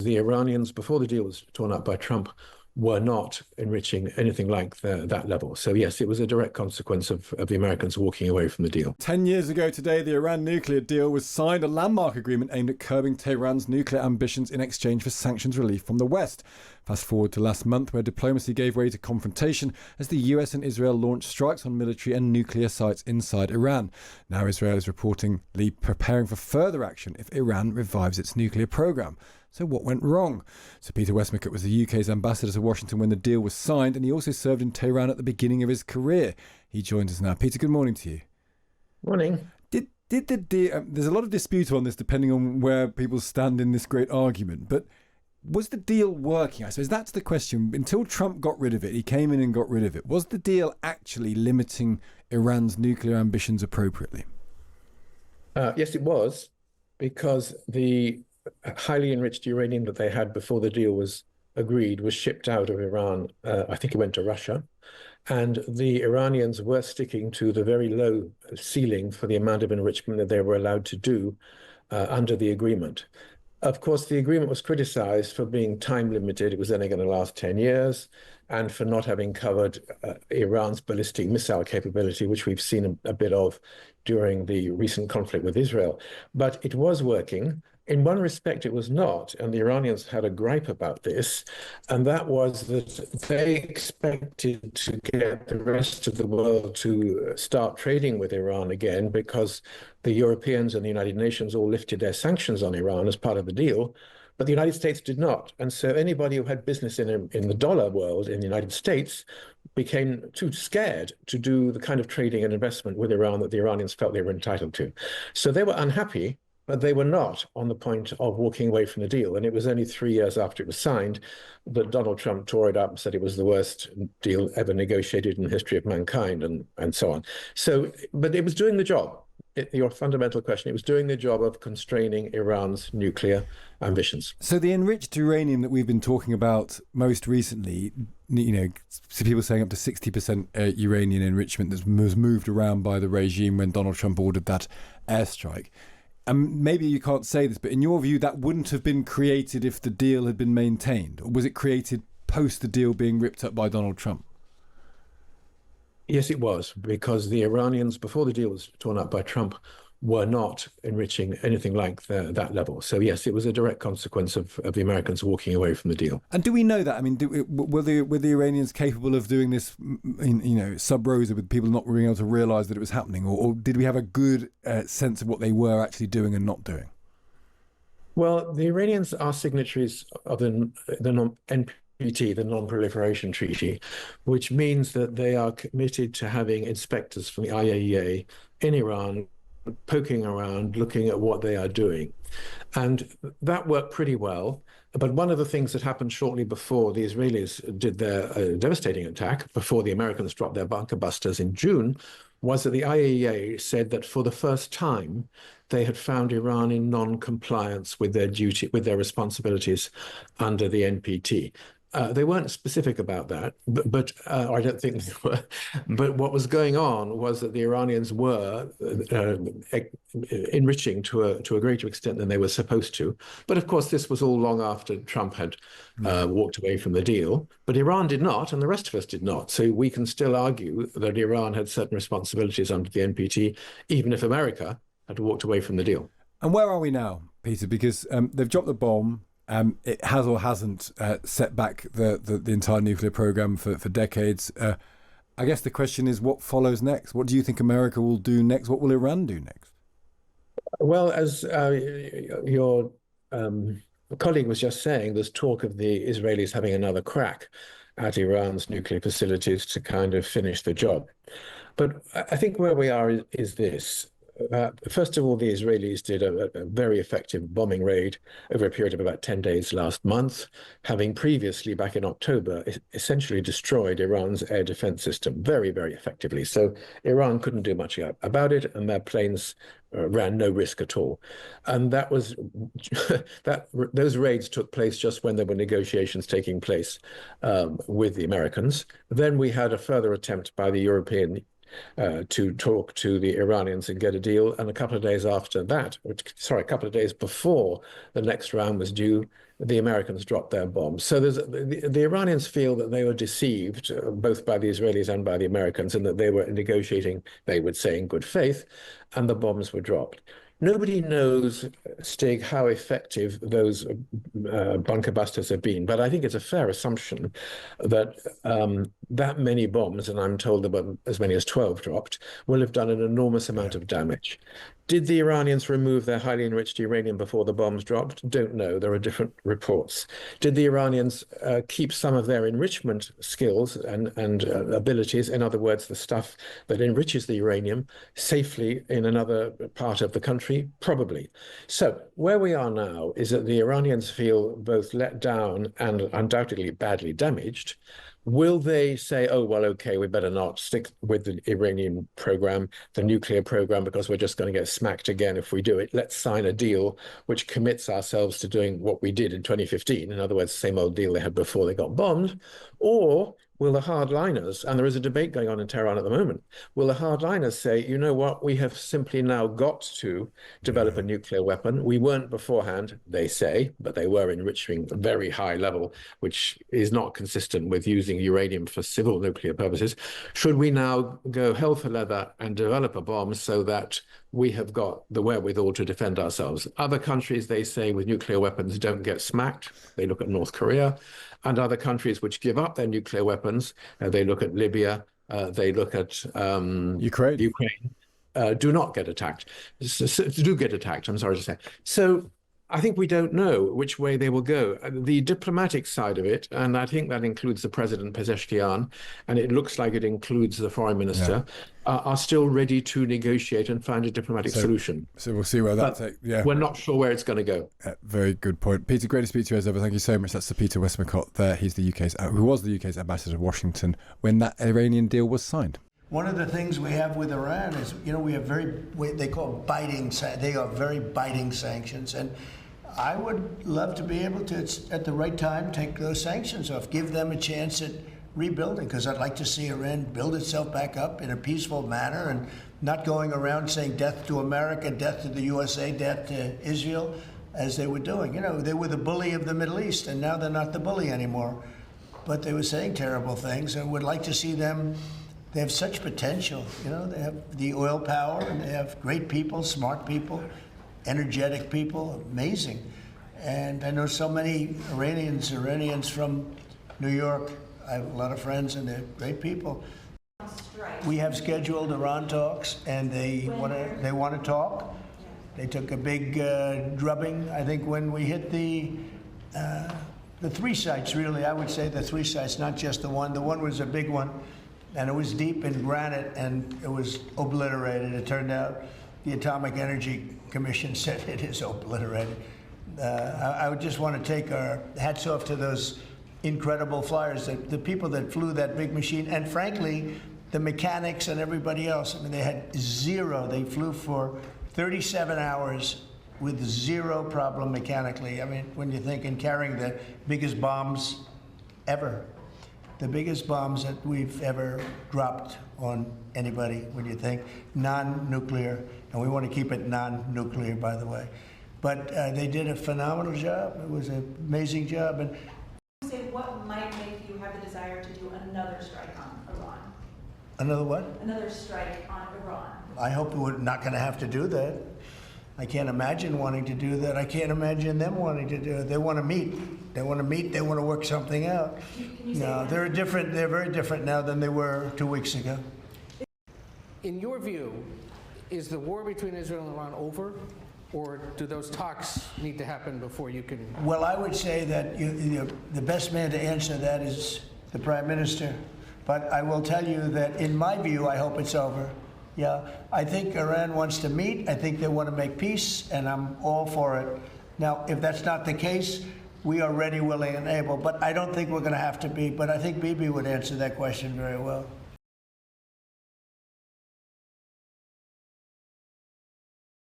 The Iranians, before the deal was torn up by Trump, were not enriching anything like that level. So yes, it was a direct consequence of the Americans walking away from the deal. 10 years ago today, the Iran nuclear deal was signed, a landmark agreement aimed at curbing Tehran's nuclear ambitions in exchange for sanctions relief from the West. Fast forward to last month, where diplomacy gave way to confrontation as the US and Israel launched strikes on military and nuclear sites inside Iran. Now Israel is reportedly preparing for further action if Iran revives its nuclear program. So what went wrong? So Peter Westmacott was the UK's ambassador to Washington when the deal was signed, and he also served in Tehran at the beginning of his career. He joins us now. Peter, good morning to you. Morning. Did the deal? There's a lot of dispute on this, depending on where people stand in this great argument. But was the deal working? I suppose that's the question. Until Trump got rid of it, he came in and got rid of it. Was the deal actually limiting Iran's nuclear ambitions appropriately? Yes, it was, because the highly enriched uranium that they had before the deal was agreed was shipped out of Iran. I think it went to Russia. And the Iranians were sticking to the very low ceiling for the amount of enrichment that they were allowed to do under the agreement. Of course, the agreement was criticized for being time limited. It was only going to last 10 years, and for not having covered Iran's ballistic missile capability, which we've seen a bit of during the recent conflict with Israel. But it was working. In one respect, it was not, and the Iranians had a gripe about this, and that was that they expected to get the rest of the world to start trading with Iran again, because the Europeans and the United Nations all lifted their sanctions on Iran as part of the deal, but the United States did not. And so anybody who had business in the dollar world in the United States became too scared to do the kind of trading and investment with Iran that the Iranians felt they were entitled to. So they were unhappy, but they were not on the point of walking away from the deal. And it was only 3 years after it was signed that Donald Trump tore it up and said it was the worst deal ever negotiated in the history of mankind, and so on. So, but it was doing the job. Your fundamental question, it was doing the job of constraining Iran's nuclear ambitions. So the enriched uranium that we've been talking about most recently, so people saying up to 60% uranium enrichment that was moved around by the regime when Donald Trump ordered that airstrike. And maybe you can't say this, but in your view, that wouldn't have been created if the deal had been maintained? Or was it created post the deal being ripped up by Donald Trump? Yes, it was, because the Iranians, before the deal was torn up by Trump, were not enriching anything like that level. So yes, it was a direct consequence of the Americans walking away from the deal. And do we know that? I mean, were the Iranians capable of doing this, sub rosa, with people not being able to realise that it was happening, or did we have a good sense of what they were actually doing and not doing? Well, the Iranians are signatories of the NPT, the Non-Proliferation Treaty, which means that they are committed to having inspectors from the IAEA in Iran poking around, looking at what they are doing. And that worked pretty well. But one of the things that happened shortly before the Israelis did their devastating attack, before the Americans dropped their bunker busters in June, was that the IAEA said that for the first time, they had found Iran in non-compliance with their responsibilities under the NPT. They weren't specific about that, but I don't think they were. But what was going on was that the Iranians were enriching to a greater extent than they were supposed to. But of course, this was all long after Trump had walked away from the deal. But Iran did not, and the rest of us did not. So we can still argue that Iran had certain responsibilities under the NPT, even if America had walked away from the deal. And where are we now, Peter? Because they've dropped the bomb. It has or hasn't set back the entire nuclear program for decades. I guess the question is, what follows next? What do you think America will do next? What will Iran do next? Well, as your colleague was just saying, there's talk of the Israelis having another crack at Iran's nuclear facilities to kind of finish the job. But I think where we are is this. First of all, the Israelis did a very effective bombing raid over a period of about 10 days last month, having previously, back in October, essentially destroyed Iran's air defense system very, very effectively. So Iran couldn't do much about it, and their planes ran no risk at all. And that was those raids took place just when there were negotiations taking place with the Americans. Then we had a further attempt by the European to talk to the Iranians and get a deal. And a couple of days after that, sorry, a couple of days before the next round was due, the Americans dropped their bombs. So the Iranians feel that they were deceived, both by the Israelis and by the Americans, and that they were negotiating, they would say, in good faith, and the bombs were dropped. Nobody knows, Stig, how effective those bunker busters have been, but I think it's a fair assumption that that many bombs, and I'm told about as many as 12 dropped, will have done an enormous amount of damage. Did the Iranians remove their highly enriched uranium before the bombs dropped? Don't know. There are different reports. Did the Iranians keep some of their enrichment skills and abilities, in other words, the stuff that enriches the uranium, safely in another part of the country? Probably. So where we are now is that the Iranians feel both let down and undoubtedly badly damaged. Will they say, oh, well, okay, we better not stick with the Iranian program, the nuclear program, because we're just going to get smacked again if we do it. Let's sign a deal which commits ourselves to doing what we did in 2015. In other words, the same old deal they had before they got bombed. Or will the hardliners, and there is a debate going on in Tehran at the moment, will the hardliners say, you know what, we have simply now got to develop a nuclear weapon. We weren't beforehand, they say, but they were enriching a very high level, which is not consistent with using uranium for civil nuclear purposes. Should we now go hell for leather and develop a bomb so that we have got the wherewithal to defend ourselves? Other countries, they say, with nuclear weapons don't get smacked. They look at North Korea. And other countries which give up their nuclear weapons, they look at Libya, they look at Ukraine, do not get attacked, do get attacked, I'm sorry to say. So I think we don't know which way they will go. The diplomatic side of it, and I think that includes the President Pezeshkian, and it looks like it includes the Foreign Minister, are still ready to negotiate and find a diplomatic solution. So we'll see where that takes. Yeah, we're not sure where it's going to go. Very good point, Peter. Great to speak to you as ever. Thank you so much. That's Sir Peter Westmacott there. He's the who was the UK's ambassador to Washington when that Iranian deal was signed. One of the things we have with Iran is, we have they call biting. They are very biting sanctions, and I would love to be able to, at the right time, take those sanctions off, give them a chance at rebuilding, because I'd like to see Iran build itself back up in a peaceful manner and not going around saying death to America, death to the USA, death to Israel, as they were doing. They were the bully of the Middle East, and now they're not the bully anymore. But they were saying terrible things, and would like to see them. They have such potential. They have the oil power, and they have great people, smart people, energetic people, amazing. And I know so many Iranians from New York. I have a lot of friends, and they're great people. We have scheduled Iran talks, and they want to talk. They took a big drubbing, I think, when we hit the three sites, really. I would say the three sites, not just the one. The one was a big one, and it was deep in granite, and it was obliterated. It turned out the Atomic Energy Commission said it is obliterated. I would just want to take our hats off to those incredible flyers, the people that flew that big machine, and frankly, the mechanics and everybody else. I mean, they had zero. They flew for 37 hours with zero problem mechanically. I mean, when you think in carrying the biggest bombs ever, the biggest bombs that we've ever dropped on anybody, when you think non-nuclear, and we want to keep it non-nuclear, by the way. But they did a phenomenal job. It was an amazing job. And say, what might make you have the desire to do another strike on Iran? Another what? Another strike on Iran. I hope we're not going to have to do that. I can't imagine wanting to do that. I can't imagine them wanting to do it. They want to meet. They want to meet. They want to work something out. No, they're different. They're very different now than they were 2 weeks ago. In your view, is the war between Israel and Iran over? Or do those talks need to happen before you can? Well, I would say that the best man to answer that is the Prime Minister. But I will tell you that in my view, I hope it's over. Yeah, I think Iran wants to meet. I think they want to make peace, and I'm all for it. Now, if that's not the case, we are ready, willing, and able. But I don't think we're going to have to be. But I think Bibi would answer that question very well.